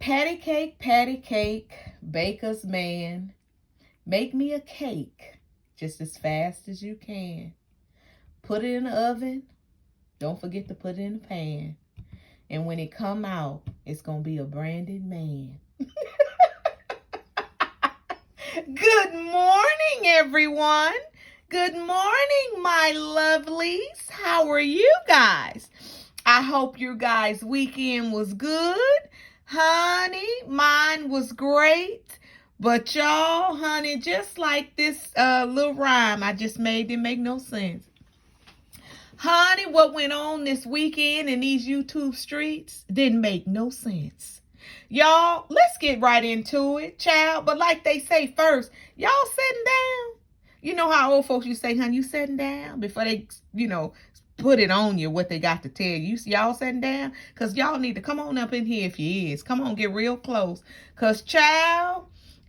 Patty cake, baker's man. Make me a cake just as fast as you can. Put it in the oven. Don't forget to put it in the pan. And when it come out, it's going to be a branded man. Good morning, everyone. Good morning, my lovelies. How are you guys? I hope your guys' weekend was good. Honey, mine was great. But y'all, honey, just like this little rhyme I just made, didn't make no sense. Honey, what went on this weekend in these YouTube streets didn't make no sense. Y'all, let's get right into it, child. But like they say first, y'all sitting down. You know how old folks used to say, honey, you sitting down? Before they, put it on you, what they got to tell you. Y'all sitting down? Because y'all need to come on up in here if you is. Come on, get real close. Because, child,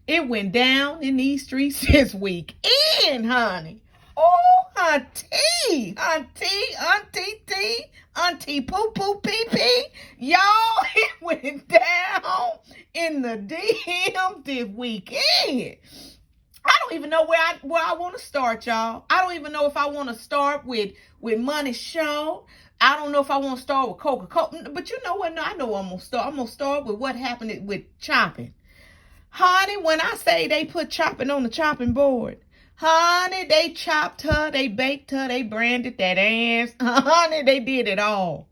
it went down in these streets this weekend, honey. Oh, auntie poo poo pee pee. Y'all, it went down in the DM this weekend. I don't even know where I want to start, y'all. I don't even know if I want to start with Money Show. I don't know if I want to start with Coca-Cola. But you know what? No, I know I'm going to start. I'm going to start with what happened with chopping. Honey, when I say they put chopping on the chopping board, honey, they chopped her, they baked her, they branded that ass. Honey, they did it all.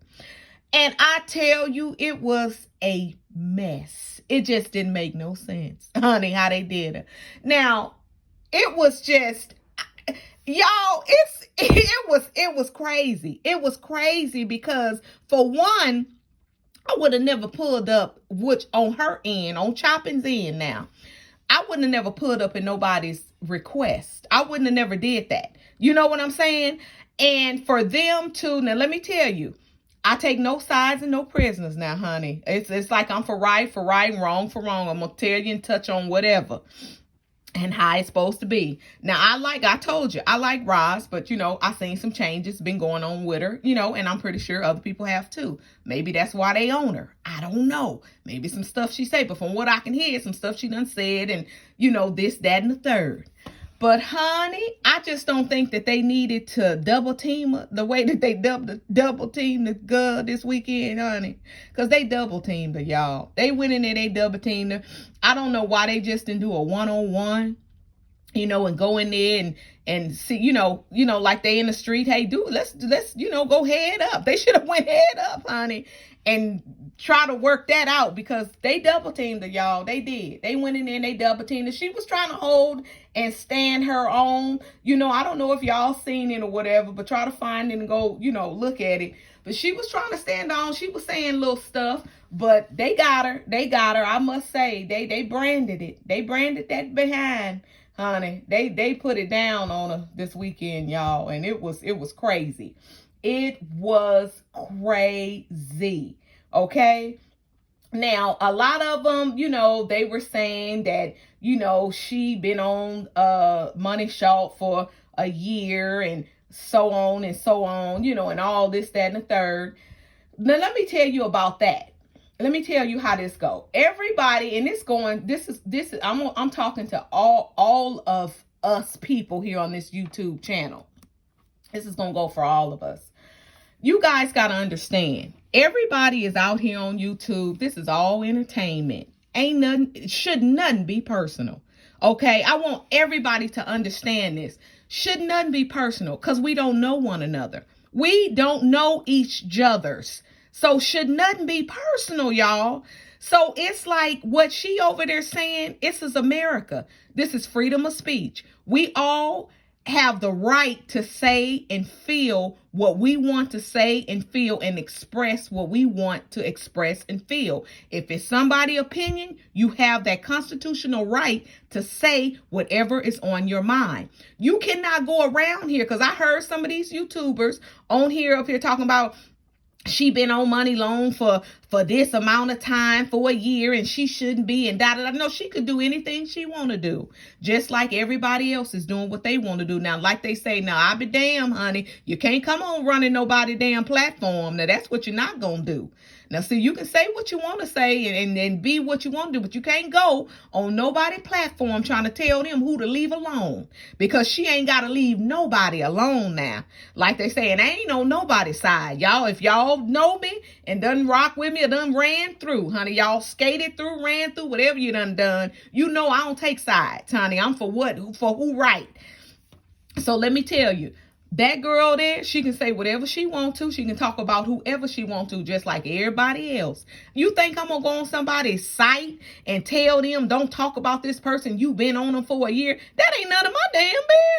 And I tell you, it was a mess. It just didn't make no sense, honey, how they did it. Now, it was just, y'all, it was crazy. It was crazy because, for one, I would have never pulled up, which on her end, on Chopping's end now, I wouldn't have never pulled up in nobody's request. I wouldn't have never did that. You know what I'm saying? And for them to, now let me tell you, I take no sides and no prisoners now, honey. It's like I'm for right, wrong for wrong. I'm going to tell you and touch on whatever and how it's supposed to be. Now, I told you, I like Roz, but, I seen some changes been going on with her, and I'm pretty sure other people have too. Maybe that's why they own her. I don't know. Maybe some stuff she said, but from what I can hear, some stuff she done said and, this, that, and the third. But, honey, I just don't think that they needed to double team her the way that they double teamed the girl this weekend, honey. Because they double teamed her, y'all. They went in there, they double teamed her. I don't know why they just didn't do a one-on-one, and go in there and see, like they in the street. Hey, dude, let's go head up. They should have went head up, honey, and try to work that out because they double teamed her, y'all. They did. They went in there and they double teamed her. She was trying to hold and stand her own. I don't know if y'all seen it or whatever, but try to find it and go, look at it. But she was trying to stand on. She was saying little stuff, but they got her. I must say, they branded it. They branded that behind, honey. They put it down on her this weekend, y'all, and it was crazy. It was crazy. Okay. Now, a lot of them, they were saying that, she been on Money Show for a year and so on and so on, and all this, that, and the third. Now, let me tell you about that. Let me tell you how this go. Everybody, and this is, I'm talking to all of us people here on this YouTube channel. This is going to go for all of us. You guys got to understand, everybody is out here on YouTube. This is all entertainment. Should nothing be personal. Okay. I want everybody to understand this. Should nothing be personal because we don't know one another. We don't know each other's. So should nothing be personal, y'all. So it's like what she over there saying, this is America. This is freedom of speech. We all have the right to say and feel what we want to say and feel and express what we want to express and feel. If it's somebody's opinion, you have that constitutional right to say whatever is on your mind. You cannot go around here because I heard some of these YouTubers on here up here talking about she been on money loan for for this amount of time for a year and she shouldn't be and da da da. No, she could do anything she want to do, just like everybody else is doing what they want to do. Now, like they say, now I be damn, honey, you can't come on running nobody damn platform. Now that's what you're not gonna do. Now, see, you can say what you want to say and be what you want to do, but you can't go on nobody platform trying to tell them who to leave alone, because she ain't got to leave nobody alone now. Like they say, and I ain't on nobody's side. Y'all, if y'all know me and done rock with me or done ran through, honey, y'all skated through, ran through, whatever you done, you know I don't take sides, honey. I'm for who right. So let me tell you, that girl there, she can say whatever she want to. She can talk about whoever she want to, just like everybody else. You think I'm going to go on somebody's site and tell them, don't talk about this person, you been on them for a year? That ain't none of my damn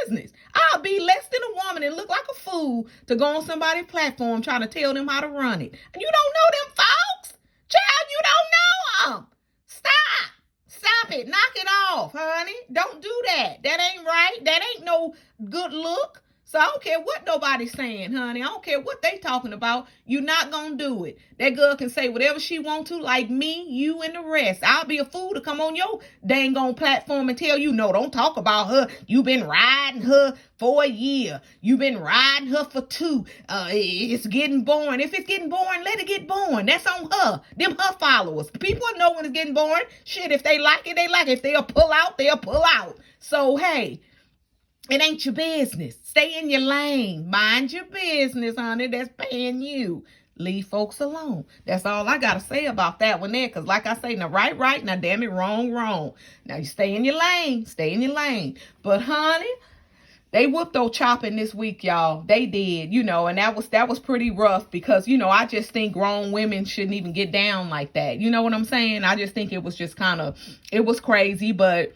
business. I'll be less than a woman and look like a fool to go on somebody's platform trying to tell them how to run it. And you don't know them folks. Child, you don't know them. Stop it. Knock it off, honey. Don't do that. That ain't right. That ain't no good look. So I don't care what nobody's saying, honey. I don't care what they talking about. You're not going to do it. That girl can say whatever she want to, like me, you, and the rest. I'll be a fool to come on your dang on platform and tell you, no, don't talk about her. You've been riding her for a year. You've been riding her for 2. It's getting boring. If it's getting boring, let it get boring. That's on her. Them her followers. People know when it's getting boring. Shit, if they like it, they like it. If they'll pull out, they'll pull out. So, hey, it ain't your business. Stay in your lane. Mind your business, honey. That's paying you. Leave folks alone. That's all I got to say about that one there. Because like I say, now right. Now damn it, wrong. Now you stay in your lane. Stay in your lane. But honey, they whooped old chopping this week, y'all. They did, and that was pretty rough because, I just think grown women shouldn't even get down like that. You know what I'm saying? I just think it was just it was crazy, but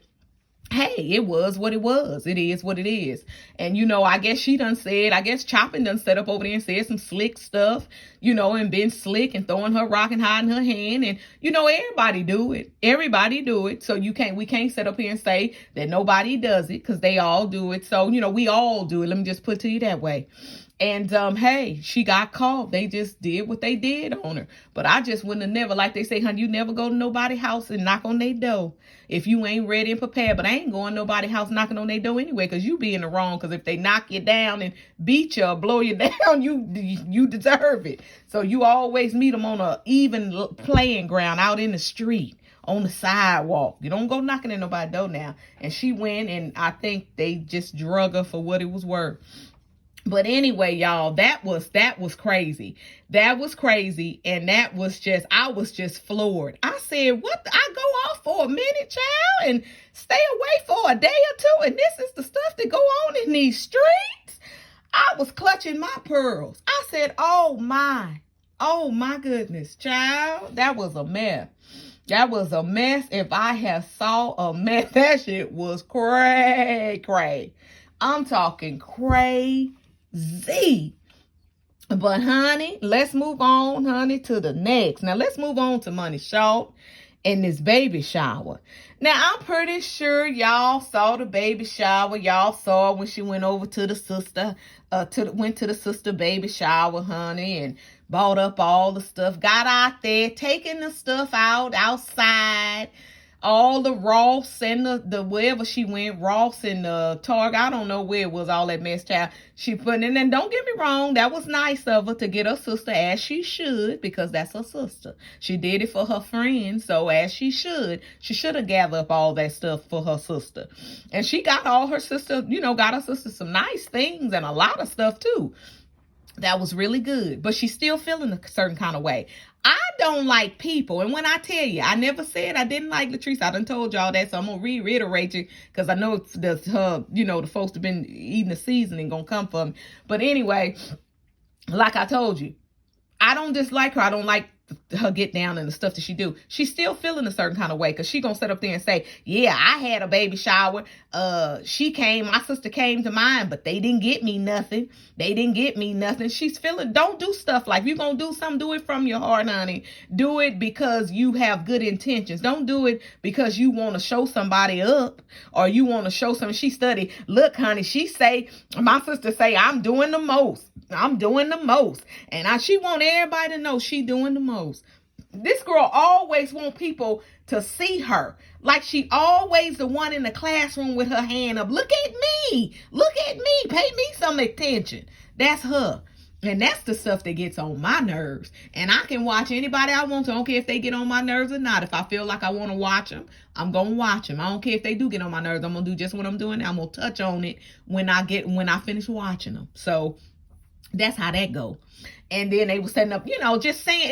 hey, it was what it was. It is what it is. And, I guess Chopping done set up over there and said some slick stuff, and been slick and throwing her rock and hiding her hand. And, everybody do it. Everybody do it. So we can't sit up here and say that nobody does it, because they all do it. So, we all do it. Let me just put it to you that way. And, hey, she got caught. They just did what they did on her. But I just wouldn't have never, like they say, honey, you never go to nobody's house and knock on their door if you ain't ready and prepared. But I ain't going to nobody's house knocking on their door anyway, because you be in the wrong. Because if they knock you down and beat you or blow you down, you deserve it. So you always meet them on a even playing ground out in the street, on the sidewalk. You don't go knocking at nobody's door now. And she went, and I think they just drug her for what it was worth. But anyway, y'all, that was crazy. That was crazy. And I was just floored. I said, what? I go off for a minute, child, and stay away for a day or two. And this is the stuff that go on in these streets. I was clutching my pearls. I said, oh my goodness, child, that was a mess. That was a mess. If I have saw a mess, that shit was cray. I'm talking crazy. But honey, let's move on, honey, to the next. Now let's move on to Money Short and this baby shower. Now I'm pretty sure y'all saw the baby shower. Y'all saw when she went over to the sister, went to the sister baby shower, honey, and bought up all the stuff. Got out there, taking the stuff outside. All the Ross and the wherever she went, Ross and the Target, I don't know where it was, all that mess, child. She put in, and don't get me wrong, that was nice of her to get her sister, as she should, because that's her sister. She did it for her friend, so as she should have gathered up all that stuff for her sister. And she got all her sister, got her sister some nice things and a lot of stuff too. That was really good, but she's still feeling a certain kind of way. I don't like people. And when I tell you, I never said I didn't like Latrice. I done told y'all that, so I'm going to reiterate you, because I know the folks that been eating the seasoning going to come for me. But anyway, like I told you, I don't dislike her. I don't like her get down and the stuff that she do. She's still feeling a certain kind of way, because she gonna sit up there and say, yeah, I had a baby shower. My sister came to mine, but they didn't get me nothing. She's feeling, don't do stuff like, if you gonna do something, do it from your heart, honey. Do it because you have good intentions. Don't do it because you want to show somebody up, or you want to show something. She studied. Look, honey, my sister say, I'm doing the most. And she want everybody to know she doing the most. This girl always want people to see her. Like she always the one in the classroom with her hand up. Look at me. Look at me. Pay me some attention. That's her. And that's the stuff that gets on my nerves. And I can watch anybody I want to. I don't care if they get on my nerves or not. If I feel like I want to watch them, I'm going to watch them. I don't care if they do get on my nerves. I'm going to do just what I'm doing. I'm going to touch on it when I finish watching them. So that's how that go. And then they were setting up, just saying,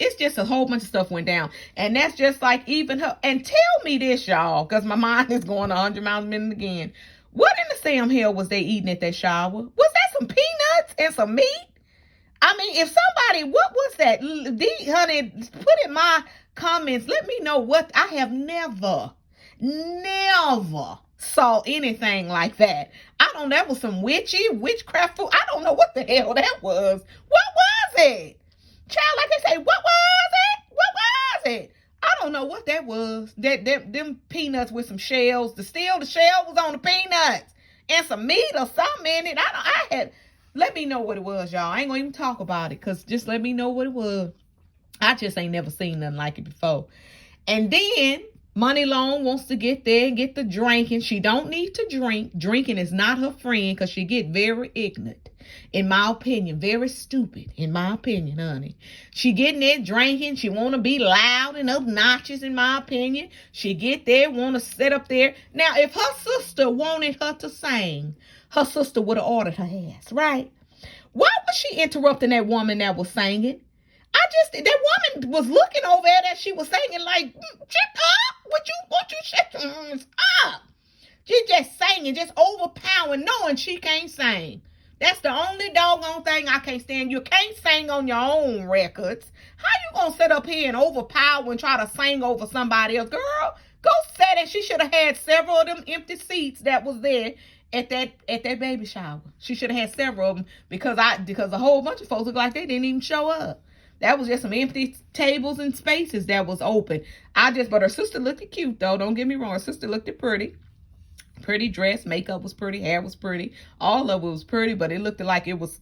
it's just a whole bunch of stuff went down. And that's just like even her. And tell me this, y'all, because my mind is going 100 miles a minute again. What in the Sam hell was they eating at that shower? Was that some peanuts and some meat? I mean, if somebody, what was that? Honey, put in my comments. Let me know what. I have never saw anything like that. I don't know. That was some witchcraft food. I don't know what the hell that was. What was it? Child, like they say, what was it? What was it? I don't know what that was. Them peanuts with some shells. The shell was on the peanuts. And some meat or something in it. Let me know what it was, y'all. I ain't gonna even talk about it, because just let me know what it was. I just ain't never seen nothing like it before. And then Money Long wants to get there and get the drinking. She don't need to drink. Drinking is not her friend, because she get very ignorant, in my opinion. Very stupid, in my opinion, honey. She getting there drinking. She want to be loud and obnoxious, in my opinion. She get there, want to sit up there. Now, if her sister wanted her to sing, her sister would have ordered her ass, right? Why was she interrupting that woman that was singing? That woman was looking over at that she was singing like, shut up. What you shut your ass up? She just singing, just overpowering, knowing she can't sing. That's the only doggone thing I can't stand. You can't sing on your own records. How you gonna sit up here and overpower and try to sing over somebody else? Girl, go sit. And she should have had several of them empty seats that was there at that baby shower. She should have had several of them, because a whole bunch of folks look like they didn't even show up. That was just some empty tables and spaces that was open. But her sister looked cute, though. Don't get me wrong. Her sister looked pretty. Pretty dress, makeup was pretty, hair was pretty. All of it was pretty, but it looked like it was,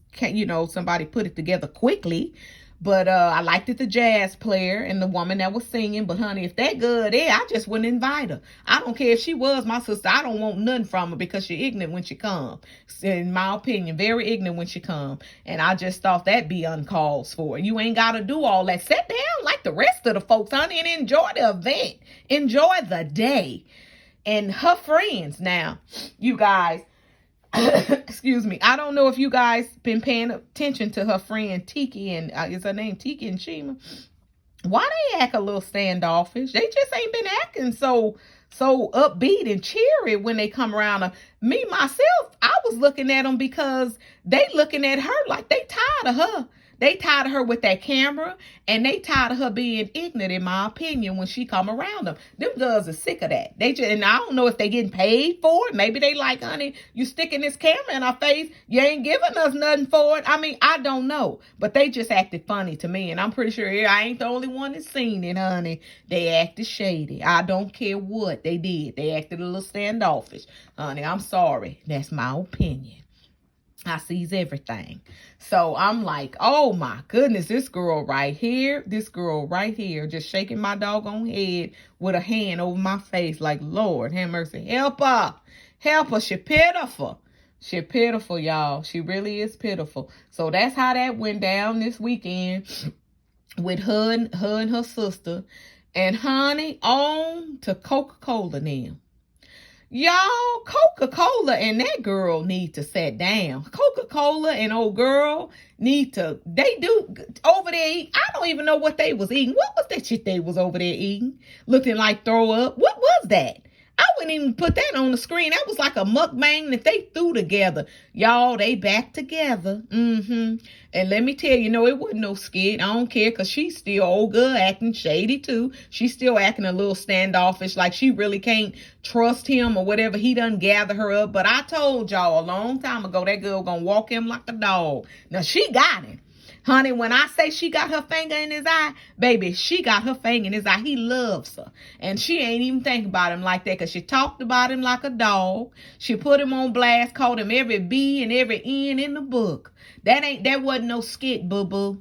somebody put it together quickly. But I liked it, the jazz player and the woman that was singing. But honey, if that good there, I just wouldn't invite her. I don't care if she was my sister. I don't want nothing from her, because she ignorant when she come. In my opinion, very ignorant when she come. And I just thought that'd be uncalled for. You ain't got to do all that. Sit down like the rest of the folks, honey, and enjoy the event. Enjoy the day. And her friends now, you guys, excuse me. I don't know if you guys been paying attention to her friend Tiki, and is her name Tiki and Shima? Why they act a little standoffish? They just ain't been acting so upbeat and cheery when they come around. Me myself, I was looking at them because they looking at her like they tired of her. They tired of her with that camera, and they tired of her being ignorant, in my opinion, when she come around them. Them girls are sick of that. And I don't know if they getting paid for it. Maybe they like, honey, you sticking this camera in our face. You ain't giving us nothing for it. I mean, I don't know. But they just acted funny to me, and I'm pretty sure I ain't the only one that's seen it, honey. They acted shady. I don't care what they did. They acted a little standoffish. Honey, I'm sorry. That's my opinion. I sees everything. So I'm like, oh my goodness, this girl right here, just shaking my doggone head with a hand over my face like, Lord, have mercy. Help her. She pitiful. She pitiful, y'all. She really is pitiful. So that's how that went down this weekend with her and her sister. And honey, on to Coca-Cola now. Y'all, Coca-Cola and that girl need to sit down. Coca-Cola and old girl they do over there. I don't even know what they was eating. What was that shit they was over there eating? Looking like throw up. What was that? I wouldn't even put that on the screen. That was like a mukbang that they threw together. Y'all, they back together. And let me tell you, it wasn't no skit. I don't care, because she's still old girl acting shady too. She's still acting a little standoffish, like she really can't trust him or whatever. He done gather her up. But I told y'all a long time ago, that girl gonna walk him like a dog. Now, she got him. Honey, when I say she got her finger in his eye, baby, she got her finger in his eye. He loves her. And she ain't even think about him like that, because she talked about him like a dog. She put him on blast, called him every B and every N in the book. That wasn't no skit, boo-boo.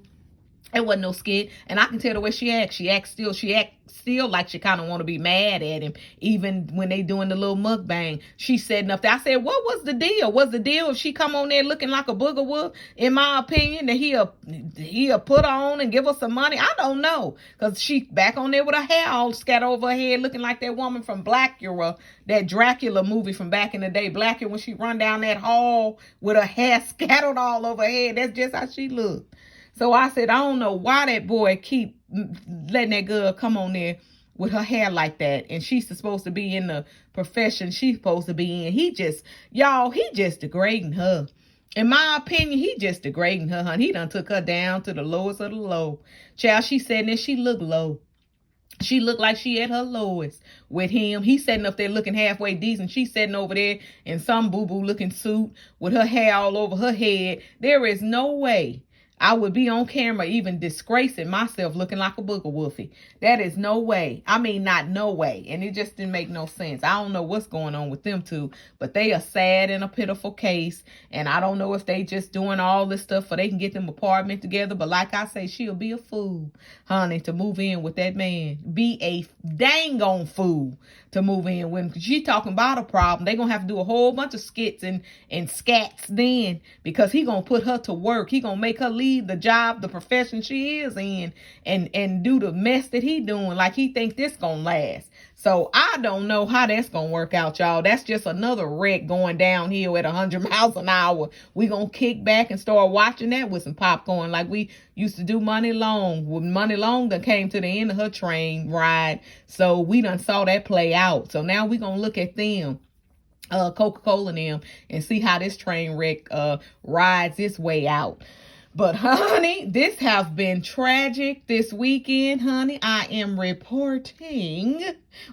It wasn't no skit, and I can tell the way she acts. She acts still like she kind of want to be mad at him, even when they doing the little mukbang. She said enough. I said, what was the deal? Was the deal if she come on there looking like a booger wolf? In my opinion, that he'll put her on and give her some money. I don't know, cause she back on there with her hair all scattered over her head, looking like that woman from Blackula, that Dracula movie from back in the day. Blackula, when she run down that hall with her hair scattered all over her head. That's just how she looked. So I said, I don't know why that boy keep letting that girl come on there with her hair like that. And she's supposed to be in the profession she's supposed to be in. He just degrading her. In my opinion, he just degrading her, honey. He done took her down to the lowest of the low. Child, she said that she looked low. She looked like she at her lowest with him. He's sitting up there looking halfway decent. She's sitting over there in some boo-boo looking suit with her hair all over her head. There is no way I would be on camera even disgracing myself looking like a booger wolfie. That is no way. I mean, not no way. And it just didn't make no sense. I don't know what's going on with them two, but they are sad in a pitiful case. And I don't know if they just doing all this stuff so they can get them apartment together. But like I say, she'll be a fool, honey, to move in with that man. Be a dang on fool to move in with him. Because she talking about a problem. They going to have to do a whole bunch of skits and scats then, because he going to put her to work. He going to make her leave the job, the profession she is in, and do the mess that he doing, like he think this gonna last. So I don't know how that's gonna work out, y'all. That's just another wreck going downhill at 100 miles an hour. We gonna kick back and start watching that with some popcorn like we used to do Money Long. When Money Long done came to the end of her train ride, so we done saw that play out. So now we gonna look at them, Coca-Cola and them, and see how this train wreck rides its way out. But honey, this has been tragic this weekend, honey. I am reporting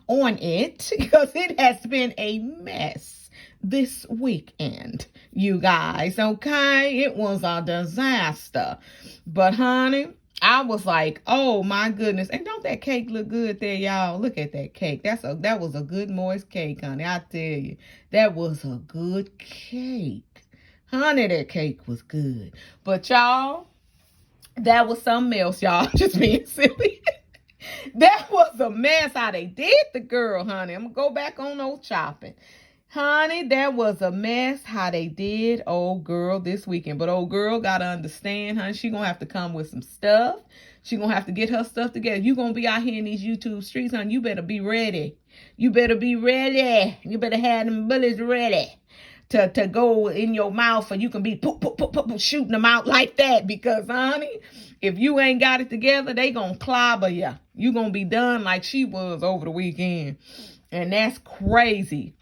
on it because it has been a mess this weekend, you guys, okay? It was a disaster. But honey, I was like, oh my goodness. And don't that cake look good there, y'all? Look at that cake. That was a good moist cake, honey. I tell you, that was a good cake. Honey, that cake was good. But y'all, that was something else, y'all. Just being silly. That was a mess how they did the girl, honey. I'm going to go back on old chopping. Honey, that was a mess how they did old girl this weekend. But old girl got to understand, honey, she going to have to come with some stuff. She going to have to get her stuff together. You going to be out here in these YouTube streets, honey. You better be ready. You better be ready. You better have them bullets ready to go in your mouth, or you can be poop, poop, poop, poop, shooting them out like that. Because, honey, if you ain't got it together, they gonna clobber you. You gonna be done like she was over the weekend. And that's crazy.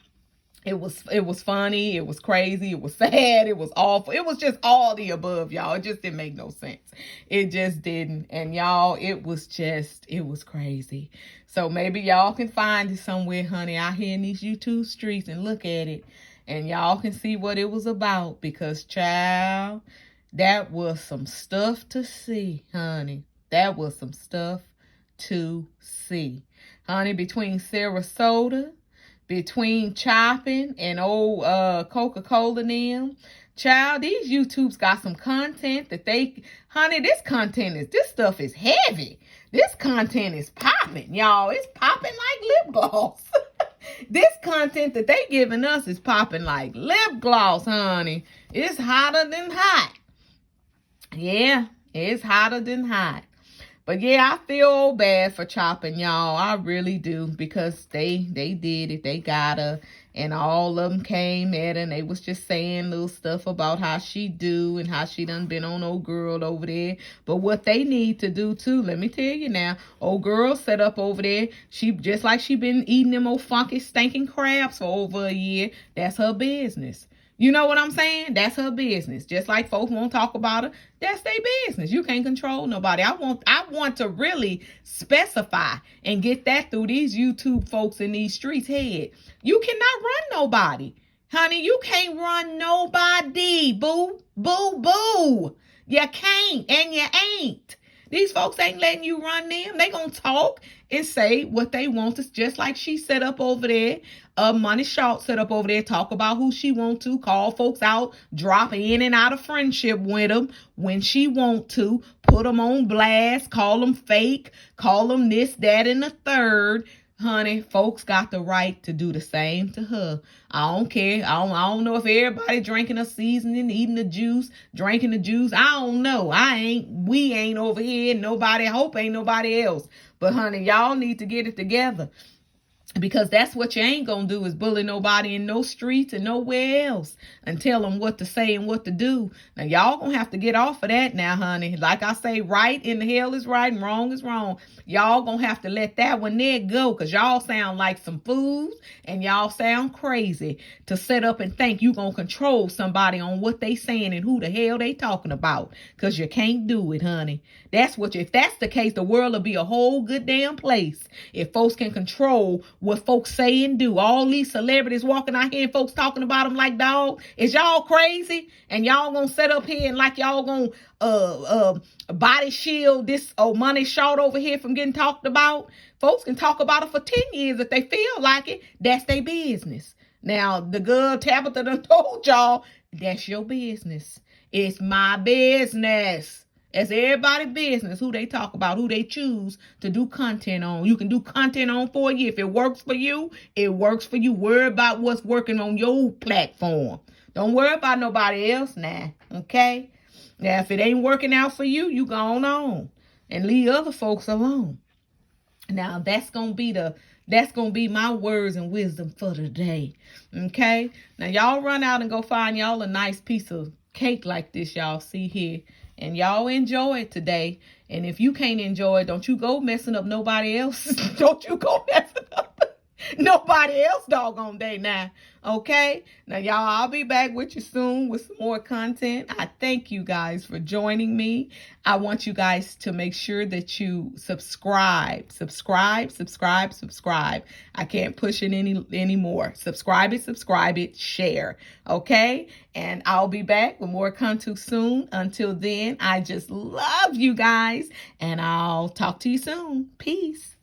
It was funny. It was crazy. It was sad. It was awful. It was just all the above, y'all. It just didn't make no sense. It just didn't. And y'all, it was crazy. So maybe y'all can find it somewhere, honey, out here in these YouTube streets and look at it. And y'all can see what it was about, because, child, that was some stuff to see, honey. That was some stuff to see. Honey, between Sarasota, between Chopping and old Coca-Cola and them, child, these YouTubes got some content that honey, this stuff is heavy. This content is popping, y'all. It's popping like lip gloss. This content that they giving us is popping like lip gloss, honey. It's hotter than hot. Yeah, it's hotter than hot. But yeah, I feel bad for Chopping, y'all. I really do, because they did it. They got her, and all of them came at her, and they was just saying little stuff about how she do and how she done been on old girl over there. But what they need to do too, let me tell you now, old girl set up over there. She just like she been eating them old funky stinking crabs for over a year. That's her business. You know what I'm saying? That's her business. Just like folks won't talk about her, that's their business. You can't control nobody. I want to really specify and get that through these YouTube folks in these streets' head. You cannot run nobody. Honey, you can't run nobody. Boo, boo, boo. You can't, and you ain't. These folks ain't letting you run them. They gonna talk and say what they want to, just like she set up over there. Money Short set up over there, talk about who she want to, call folks out, drop in and out of friendship with them when she want to, put them on blast, call them fake, call them this, that, and the third. Honey, folks got the right to do the same to her. I don't care. I don't know if everybody drinking a seasoning, eating the juice, drinking the juice. I don't know. We ain't over here. Nobody, I hope ain't nobody else. But honey, y'all need to get it together. Because that's what you ain't gonna do is bully nobody in no streets and nowhere else and tell them what to say and what to do. Now, y'all gonna have to get off of that now, honey. Like I say, right in the hell is right and wrong is wrong. Y'all gonna have to let that one there go because y'all sound like some fools and y'all sound crazy to set up and think you gonna control somebody on what they saying and who the hell they talking about because you can't do it, honey. If that's the case, the world will be a whole good damn place if folks can control what folks say and do. All these celebrities walking out here and folks talking about them like dog. Is y'all crazy? And y'all gonna set up here and like y'all gonna body shield this money short over here from getting talked about? Folks can talk about it for 10 years if they feel like it. That's their business. Now, the girl Tabitha done told y'all, that's your business. It's my business. It's everybody's business who they talk about, who they choose to do content on. You can do content on for you. If it works for you, it works for you. Worry about what's working on your platform. Don't worry about nobody else now, okay? Now, if it ain't working out for you, you go on and leave other folks alone. Now, that's gonna be my words and wisdom for today, okay? Now, y'all run out and go find y'all a nice piece of cake like this y'all see here. And y'all enjoy it today. And if you can't enjoy it, don't you go messing up nobody else. Don't you go messing up nobody else doggone day now. Okay? Now, y'all, I'll be back with you soon with some more content. I thank you guys for joining me. I want you guys to make sure that you subscribe. Subscribe. I can't push it anymore. Subscribe it, share. Okay? And I'll be back with more content soon. Until then, I just love you guys. And I'll talk to you soon. Peace.